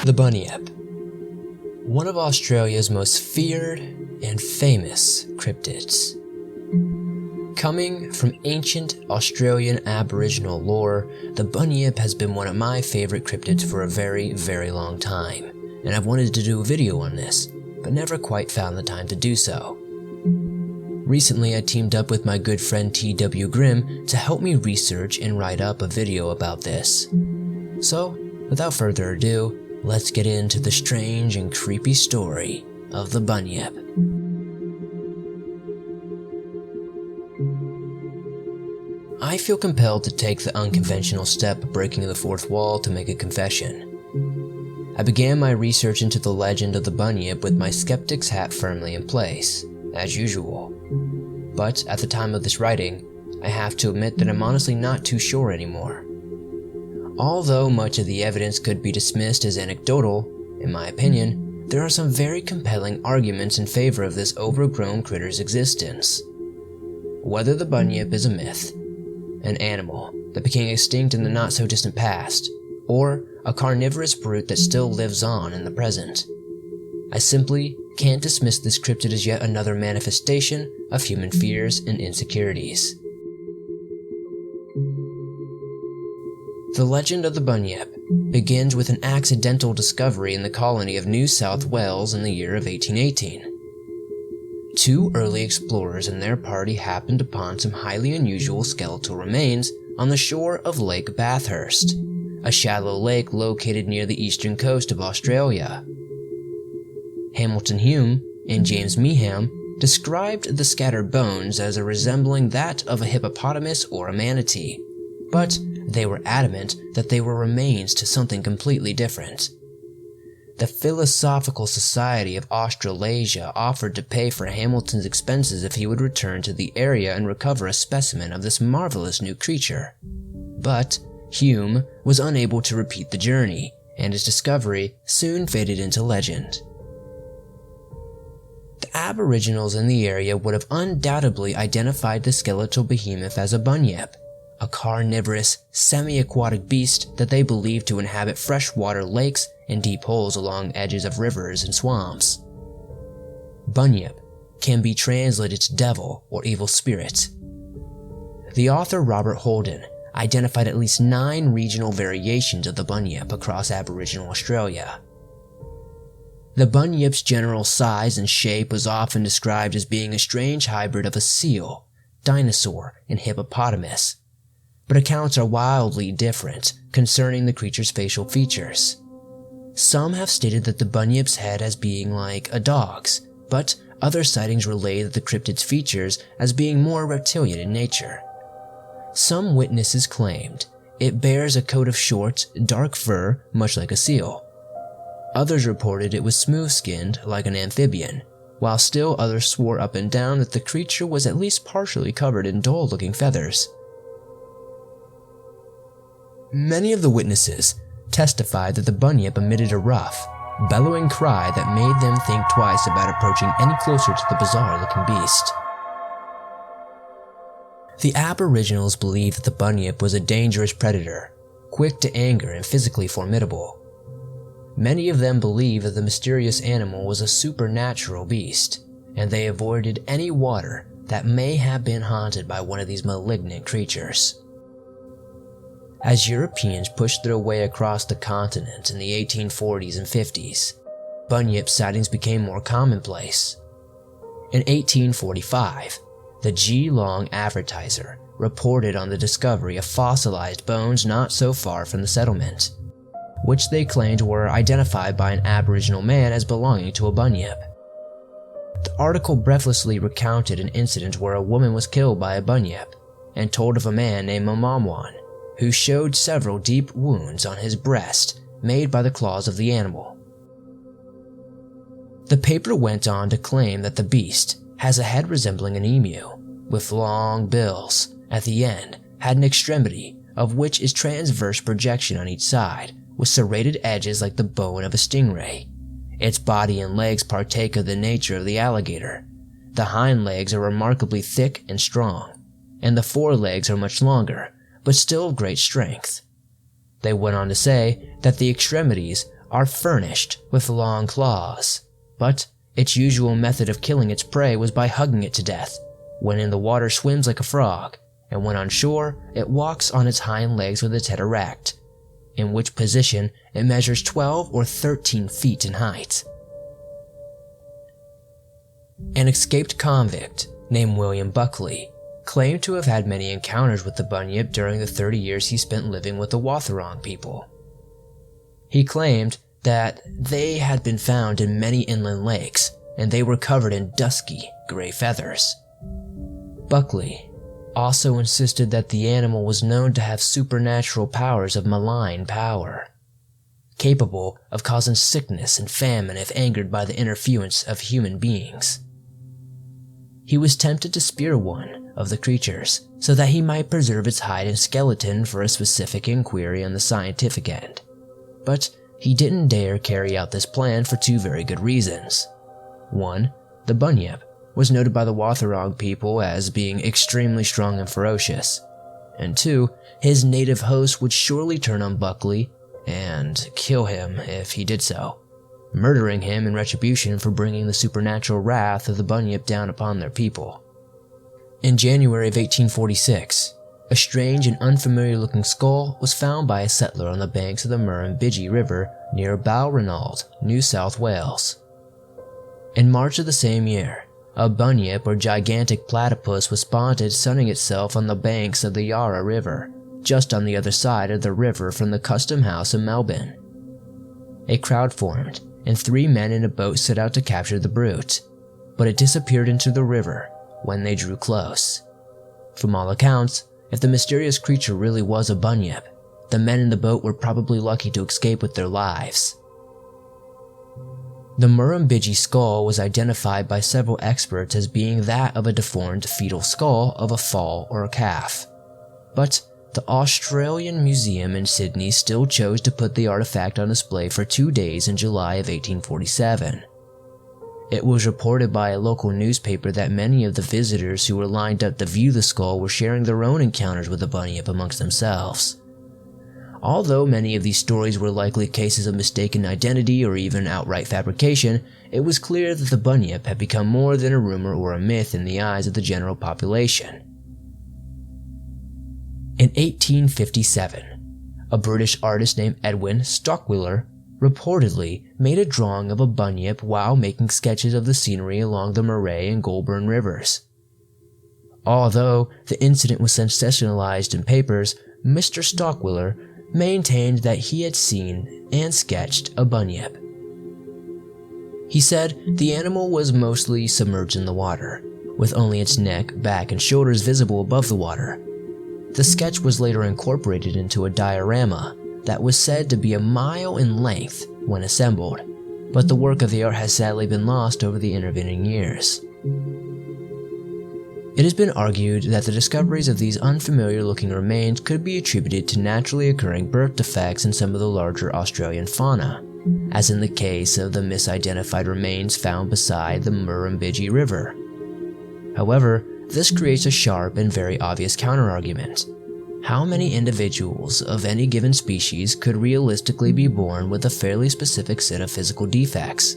The Bunyip, one of Australia's most feared and famous cryptids. Coming from ancient Australian Aboriginal lore, the Bunyip has been one of my favorite cryptids for a very, very long time, and I've wanted to do a video on this, but never quite found the time to do so. Recently, I teamed up with my good friend T.W. Grimm to help me research and write up a video about this. So, without further ado, let's get into the strange and creepy story of the Bunyip. I feel compelled to take the unconventional step of breaking the fourth wall to make a confession. I began my research into the legend of the Bunyip with my skeptic's hat firmly in place, as usual. But at the time of this writing, I have to admit that I'm honestly not too sure anymore. Although much of the evidence could be dismissed as anecdotal, in my opinion, there are some very compelling arguments in favor of this overgrown critter's existence. Whether the Bunyip is a myth, an animal that became extinct in the not-so-distant past, or a carnivorous brute that still lives on in the present, I simply can't dismiss this cryptid as yet another manifestation of human fears and insecurities. The legend of the Bunyip begins with an accidental discovery in the colony of New South Wales in the year of 1818. Two early explorers and their party happened upon some highly unusual skeletal remains on the shore of Lake Bathurst, a shallow lake located near the eastern coast of Australia. Hamilton Hume and James Meeham described the scattered bones as resembling that of a hippopotamus or a manatee, but they were adamant that they were remains to something completely different. The Philosophical Society of Australasia offered to pay for Hamilton's expenses if he would return to the area and recover a specimen of this marvelous new creature. But Hume was unable to repeat the journey, and his discovery soon faded into legend. The Aboriginals in the area would have undoubtedly identified the skeletal behemoth as a Bunyip, a carnivorous, semi-aquatic beast that they believed to inhabit freshwater lakes and deep holes along edges of rivers and swamps. Bunyip can be translated to devil or evil spirit. The author Robert Holden identified at least 9 regional variations of the Bunyip across Aboriginal Australia. The Bunyip's general size and shape was often described as being a strange hybrid of a seal, dinosaur, and hippopotamus, but accounts are wildly different concerning the creature's facial features. Some have stated that the Bunyip's head as being like a dog's, but other sightings relay the cryptid's features as being more reptilian in nature. Some witnesses claimed it bears a coat of short, dark fur much like a seal. Others reported it was smooth-skinned like an amphibian, while still others swore up and down that the creature was at least partially covered in dull-looking feathers. Many of the witnesses testified that the Bunyip emitted a rough, bellowing cry that made them think twice about approaching any closer to the bizarre-looking beast. The Aboriginals believed that the Bunyip was a dangerous predator, quick to anger and physically formidable. Many of them believed that the mysterious animal was a supernatural beast, and they avoided any water that may have been haunted by one of these malignant creatures. As Europeans pushed their way across the continent in the 1840s and 50s, Bunyip sightings became more commonplace. In 1845, the Geelong Advertiser reported on the discovery of fossilized bones not so far from the settlement, which they claimed were identified by an Aboriginal man as belonging to a Bunyip. The article breathlessly recounted an incident where a woman was killed by a Bunyip, and told of a man named Mamamwan, who showed several deep wounds on his breast made by the claws of the animal. The paper went on to claim that the beast has a head resembling an emu, with long bills at the end, had an extremity of which is transverse projection on each side, with serrated edges like the bone of a stingray. Its body and legs partake of the nature of the alligator. The hind legs are remarkably thick and strong, and the forelegs are much longer, but still of great strength. They went on to say that the extremities are furnished with long claws, but its usual method of killing its prey was by hugging it to death. When in the water, swims like a frog, and when on shore, it walks on its hind legs with its head erect, in which position it measures 12 or 13 feet in height. An escaped convict named William Buckley claimed to have had many encounters with the Bunyip during the 30 years he spent living with the Wathaurong people. He claimed that they had been found in many inland lakes, and they were covered in dusky gray feathers. Buckley also insisted that the animal was known to have supernatural powers of malign power, capable of causing sickness and famine if angered by the interference of human beings. He was tempted to spear one of the creatures so that he might preserve its hide and skeleton for a specific inquiry on the scientific end, but he didn't dare carry out this plan for two very good reasons. One, the Bunyip was noted by the Wathaurong people as being extremely strong and ferocious, and two, his native host would surely turn on Buckley and kill him if he did so, murdering him in retribution for bringing the supernatural wrath of the Bunyip down upon their people. In January of 1846, a strange and unfamiliar-looking skull was found by a settler on the banks of the Murrumbidgee River near Balranald, New South Wales. In March of the same year, a bunyip or gigantic platypus was spotted sunning itself on the banks of the Yarra River, just on the other side of the river from the Custom House in Melbourne. A crowd formed, and 3 men in a boat set out to capture the brute, but it disappeared into the river when they drew close. From all accounts, if the mysterious creature really was a bunyip, the men in the boat were probably lucky to escape with their lives. The Murrumbidgee skull was identified by several experts as being that of a deformed fetal skull of a foal or a calf, but the Australian Museum in Sydney still chose to put the artifact on display for 2 days in July of 1847. It was reported by a local newspaper that many of the visitors who were lined up to view the skull were sharing their own encounters with the bunyip amongst themselves. Although many of these stories were likely cases of mistaken identity or even outright fabrication, it was clear that the bunyip had become more than a rumor or a myth in the eyes of the general population. In 1857, a British artist named Edwin Stockwhiller reportedly made a drawing of a bunyip while making sketches of the scenery along the Murray and Goulburn rivers. Although the incident was sensationalized in papers, Mr. Stockwhiller maintained that he had seen and sketched a bunyip. He said the animal was mostly submerged in the water, with only its neck, back, and shoulders visible above the water. The sketch was later incorporated into a diorama that was said to be a mile in length when assembled, but the work of the art has sadly been lost over the intervening years. It has been argued that the discoveries of these unfamiliar-looking remains could be attributed to naturally occurring birth defects in some of the larger Australian fauna, as in the case of the misidentified remains found beside the Murrumbidgee River. However, this creates a sharp and very obvious counterargument. How many individuals of any given species could realistically be born with a fairly specific set of physical defects,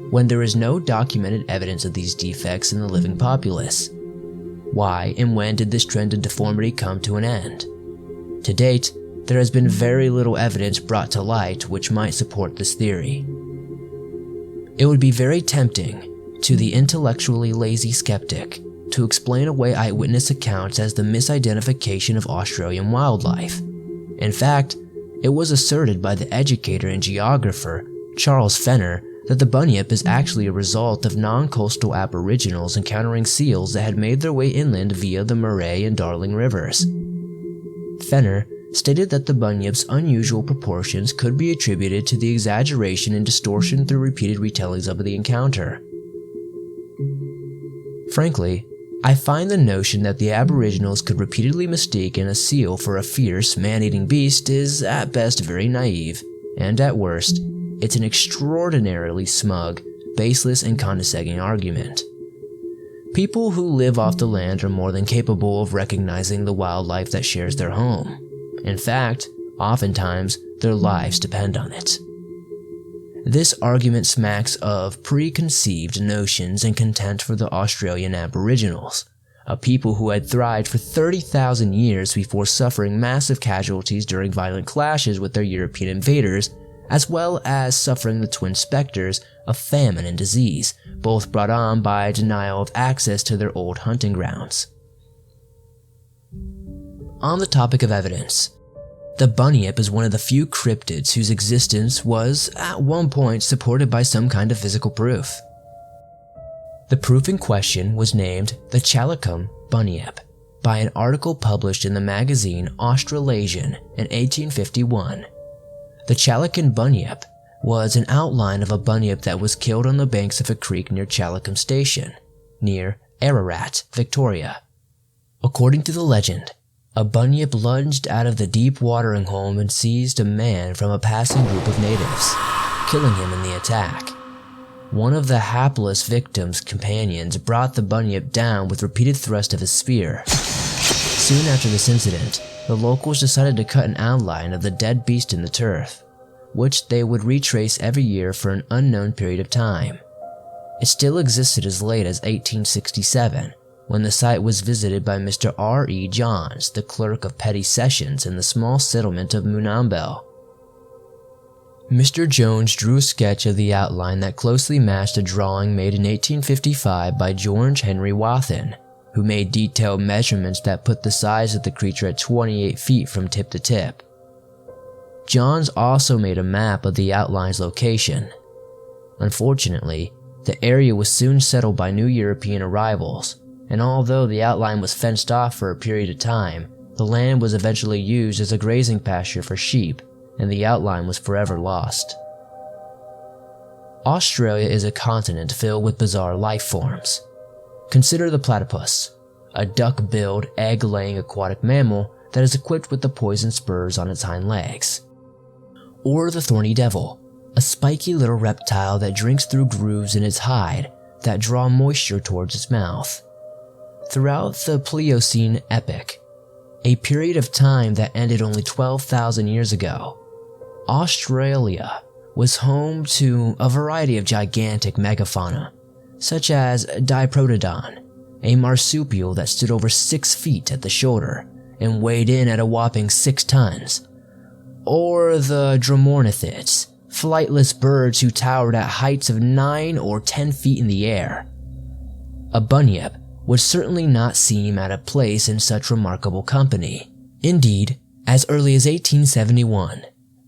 when there is no documented evidence of these defects in the living populace? Why and when did this trend of deformity come to an end? To date, there has been very little evidence brought to light which might support this theory. It would be very tempting to the intellectually lazy skeptic to explain away eyewitness accounts as the misidentification of Australian wildlife. In fact, it was asserted by the educator and geographer Charles Fenner that the bunyip is actually a result of non-coastal Aboriginals encountering seals that had made their way inland via the Murray and Darling rivers. Fenner stated that the bunyip's unusual proportions could be attributed to the exaggeration and distortion through repeated retellings of the encounter. Frankly, I find the notion that the Aboriginals could repeatedly mistake a seal for a fierce, man-eating beast is at best very naive, and at worst, it's an extraordinarily smug, baseless, and condescending argument. People who live off the land are more than capable of recognizing the wildlife that shares their home. In fact, oftentimes, their lives depend on it. This argument smacks of preconceived notions and contempt for the Australian Aboriginals, a people who had thrived for 30,000 years before suffering massive casualties during violent clashes with their European invaders, as well as suffering the twin specters of famine and disease, both brought on by denial of access to their old hunting grounds. On the topic of evidence, the Bunyip is one of the few cryptids whose existence was, at one point, supported by some kind of physical proof. The proof in question was named the Cella-comb Bunyip by an article published in the magazine Australasian in 1851. The Cella-comb Bunyip was an outline of a bunyip that was killed on the banks of a creek near Cella-comb Station, near Ararat, Victoria. According to the legend, a bunyip lunged out of the deep watering hole and seized a man from a passing group of natives, killing him in the attack. One of the hapless victim's companions brought the bunyip down with repeated thrusts of his spear. Soon after this incident, the locals decided to cut an outline of the dead beast in the turf, which they would retrace every year for an unknown period of time. It still existed as late as 1867, when the site was visited by Mr. R.E. Johns, the clerk of petty sessions in the small settlement of Moonambel. Mr. Jones drew a sketch of the outline that closely matched a drawing made in 1855 by George Henry Wathen, who made detailed measurements that put the size of the creature at 28 feet from tip to tip. Johns also made a map of the outline's location. Unfortunately, the area was soon settled by new European arrivals, and although the outline was fenced off for a period of time, the land was eventually used as a grazing pasture for sheep, and the outline was forever lost. Australia is a continent filled with bizarre life forms. Consider the platypus, a duck-billed, egg-laying aquatic mammal that is equipped with the poison spurs on its hind legs. Or the thorny devil, a spiky little reptile that drinks through grooves in its hide that draw moisture towards its mouth. Throughout the Pliocene epoch, a period of time that ended only 12,000 years ago, Australia was home to a variety of gigantic megafauna, such as Diprotodon, a marsupial that stood over 6 feet at the shoulder and weighed in at a whopping 6 tons, or the Dromornithids, flightless birds who towered at heights of 9 or 10 feet in the air. A bunyip would certainly not seem out of place in such remarkable company. Indeed, as early as 1871,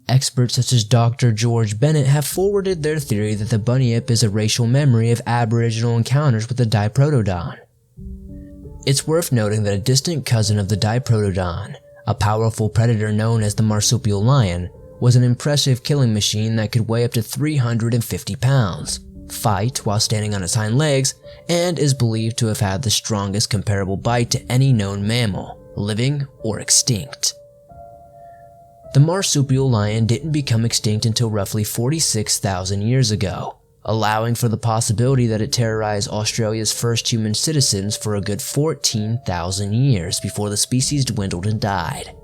experts such as Dr. George Bennett have forwarded their theory that the bunyip is a racial memory of Aboriginal encounters with the Diprotodon. It's worth noting that a distant cousin of the Diprotodon, a powerful predator known as the marsupial lion, was an impressive killing machine that could weigh up to 350 pounds, fight while standing on its hind legs, and is believed to have had the strongest comparable bite to any known mammal, living or extinct. The marsupial lion didn't become extinct until roughly 46,000 years ago, allowing for the possibility that it terrorized Australia's first human citizens for a good 14,000 years before the species dwindled and died.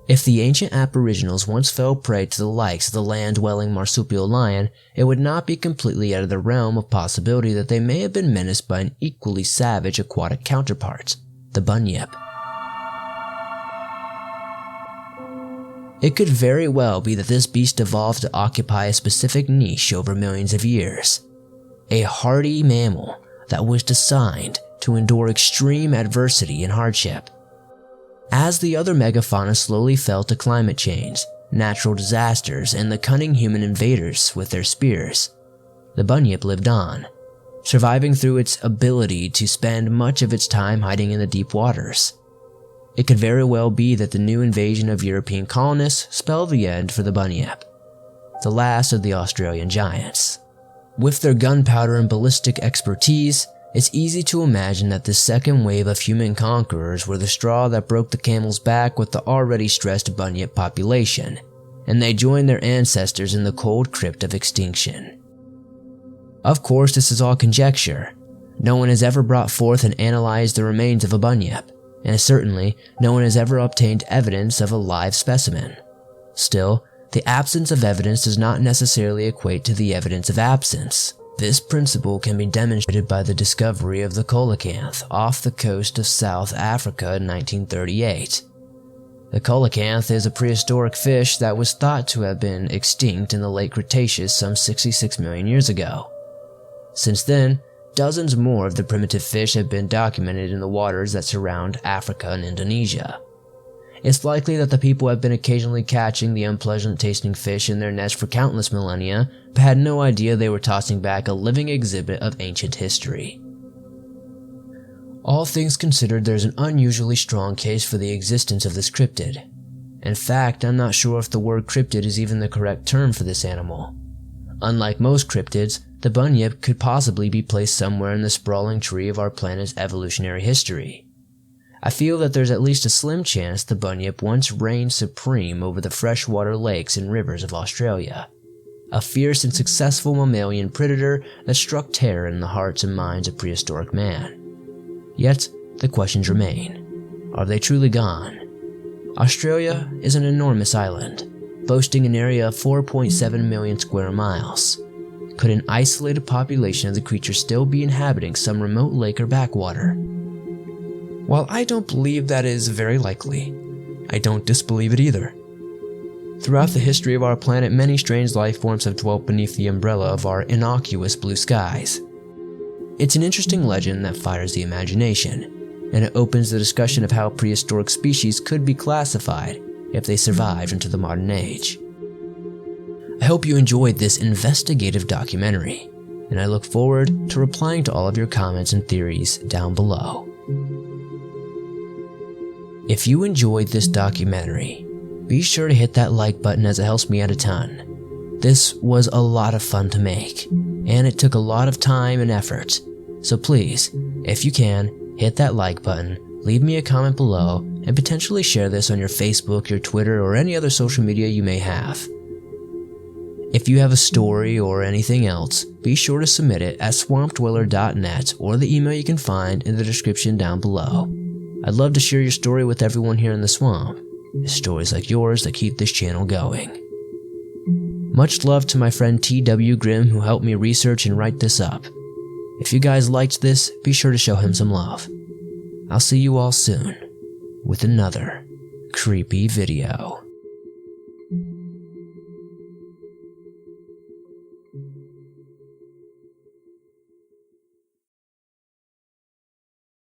If the ancient Aboriginals once fell prey to the likes of the land-dwelling marsupial lion, it would not be completely out of the realm of possibility that they may have been menaced by an equally savage aquatic counterpart, the bunyip. It could very well be that this beast evolved to occupy a specific niche over millions of years. A hardy mammal that was designed to endure extreme adversity and hardship. As the other megafauna slowly fell to climate change, natural disasters, and the cunning human invaders with their spears, the bunyip lived on, surviving through its ability to spend much of its time hiding in the deep waters. It could very well be that the new invasion of European colonists spelled the end for the bunyip, the last of the Australian giants. With their gunpowder and ballistic expertise, it's easy to imagine that this second wave of human conquerors were the straw that broke the camel's back with the already stressed bunyip population, and they joined their ancestors in the cold crypt of extinction. Of course, this is all conjecture. No one has ever brought forth and analyzed the remains of a bunyip, and certainly no one has ever obtained evidence of a live specimen. Still, The absence of evidence does not necessarily equate to the evidence of absence. This principle can be demonstrated by the discovery of the coelacanth off the coast of South Africa in 1938. The coelacanth is a prehistoric fish that was thought to have been extinct in the late Cretaceous some 66 million years ago. Since then, dozens more of the primitive fish have been documented in the waters that surround Africa and Indonesia. It's likely that the people have been occasionally catching the unpleasant tasting fish in their nets for countless millennia, but had no idea they were tossing back a living exhibit of ancient history. All things considered, there's an unusually strong case for the existence of this cryptid. In fact, I'm not sure if the word cryptid is even the correct term for this animal. Unlike most cryptids, the bunyip could possibly be placed somewhere in the sprawling tree of our planet's evolutionary history. I feel that there's at least a slim chance the bunyip once reigned supreme over the freshwater lakes and rivers of Australia. A fierce and successful mammalian predator that struck terror in the hearts and minds of prehistoric man. Yet, the questions remain. Are they truly gone? Australia is an enormous island, boasting an area of 4.7 million square miles. Could an isolated population of the creature still be inhabiting some remote lake or backwater? While I don't believe that is very likely, I don't disbelieve it either. Throughout the history of our planet, many strange life forms have dwelt beneath the umbrella of our innocuous blue skies. It's an interesting legend that fires the imagination, and it opens the discussion of how prehistoric species could be classified if they survived into the modern age. I hope you enjoyed this investigative documentary, and I look forward to replying to all of your comments and theories down below. If you enjoyed this documentary, be sure to hit that like button as it helps me out a ton. This was a lot of fun to make, and it took a lot of time and effort. So please, if you can, hit that like button, leave me a comment below, and potentially share this on your Facebook, your Twitter, or any other social media you may have. If you have a story or anything else, be sure to submit it at swampdweller.net or the email you can find in the description down below. I'd love to share your story with everyone here in the swamp. It's stories like yours that keep this channel going. Much love to my friend T.W. Grimm who helped me research and write this up. If you guys liked this, be sure to show him some love. I'll see you all soon with another creepy video.